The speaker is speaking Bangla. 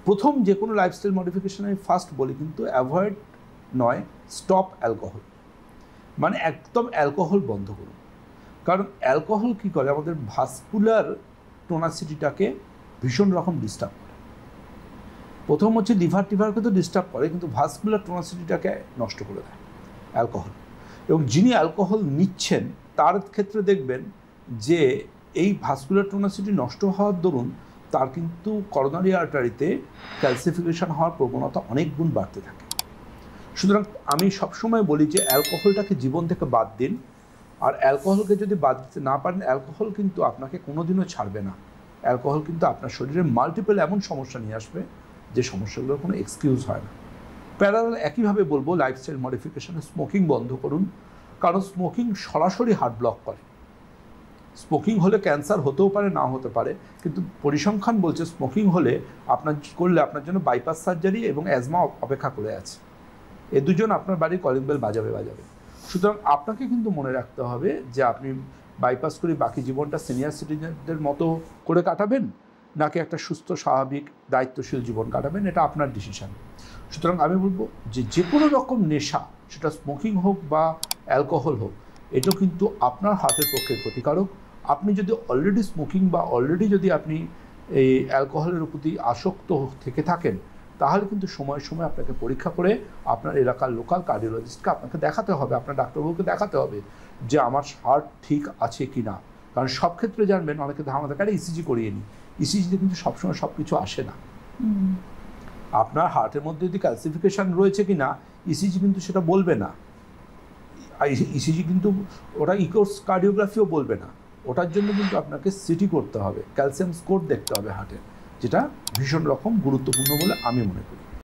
প্রথম যে কোনো লাইফস্টাইল মডিফিকেশন আমি ফার্স্ট বলি কিন্তু অ্যাভয়েড নয়, স্টপ অ্যালকোহল, মানে একদম অ্যালকোহল বন্ধ করুন। কারণ অ্যালকোহল কী করে, আমাদের ভাস্কুলার টোনাসিটিটাকে ভীষণ রকম ডিস্টার্ব করে। প্রথম হচ্ছে লিভার টিভারকে তো ডিস্টার্ব করে, কিন্তু ভাস্কুলার টোনাসিটিটাকে নষ্ট করে দেয় অ্যালকোহল। এবং যিনি অ্যালকোহল নিচ্ছেন তার ক্ষেত্রে দেখবেন যে এই ভাস্কুলার টোনাসিটি নষ্ট হওয়ার দরুন তার কিন্তু করোনারি আর্টারিতে ক্যালসিফিকেশন হওয়ার প্রবণতা অনেক গুণ বাড়তে থাকে। সুতরাং আমি সবসময় বলি যে অ্যালকোহলটাকে জীবন থেকে বাদ দিন। আর অ্যালকোহলকে যদি বাদ দিতে না পারেন, অ্যালকোহল কিন্তু আপনাকে কোনোদিনও ছাড়বে না। অ্যালকোহল কিন্তু আপনার শরীরে মাল্টিপল এমন সমস্যা নিয়ে আসবে যে সমস্যাগুলোর কোনো এক্সকিউজ হয় না। প্যারালাল একইভাবে বলবো লাইফস্টাইল মডিফিকেশনে স্মোকিং বন্ধ করুন, কারণ স্মোকিং সরাসরি হার্ট ব্লক করে। স্মোকিং হলে ক্যান্সার হতেও পারে, না হতে পারে, কিন্তু পরিসংখ্যান বলছে স্মোকিং হলে আপনার জন্য বাইপাস সার্জারি এবং অ্যাজমা অপেক্ষা করে আছে। এ দুজন আপনার বাড়ির কলিং বেল বাজাবে। সুতরাং আপনাকে কিন্তু মনে রাখতে হবে যে আপনি বাইপাস করে বাকি জীবনটা সিনিয়র সিটিজেনদের মতো করে কাটাবেন, নাকি একটা সুস্থ স্বাভাবিক দায়িত্বশীল জীবন কাটাবেন, এটা আপনার ডিসিশন। সুতরাং আমি বলবো যে কোনো রকম নেশা, সেটা স্মোকিং হোক বা অ্যালকোহল হোক, এটা কিন্তু আপনার হার্টের পক্ষে ক্ষতিকারক। আপনি যদি অলরেডি স্মোকিং বা অলরেডি যদি আপনি এই অ্যালকোহলের প্রতি আসক্ত থেকে থাকেন, তাহলে কিন্তু সময় সময় আপনাকে পরীক্ষা করে আপনার এলাকার লোকাল কার্ডিওলজিস্টকে আপনাকে দেখাতে হবে, আপনার ডাক্তারবাবুকে দেখাতে হবে যে আমার হার্ট ঠিক আছে কি না। কারণ সব ক্ষেত্রে জানবেন অনেকে ধারণা থাকে ইসিজি করিয়ে নিই, ইসিজিতে কিন্তু সবসময় সব কিছু আসে না। আপনার হার্টের মধ্যে যদি ক্যালসিফিকেশন রয়েছে কি না, ইসিজি কিন্তু সেটা বলবে না। ইসিজি কিন্তু ওটা ইকোস কার্ডিওগ্রাফিও বলবে না। ওটার জন্য কিন্তু আপনাকে সিটি করতে হবে, ক্যালসিয়াম স্কোর দেখতে হবে হার্টের, যেটা ভীষণ রকম গুরুত্বপূর্ণ বলে আমি মনে করি।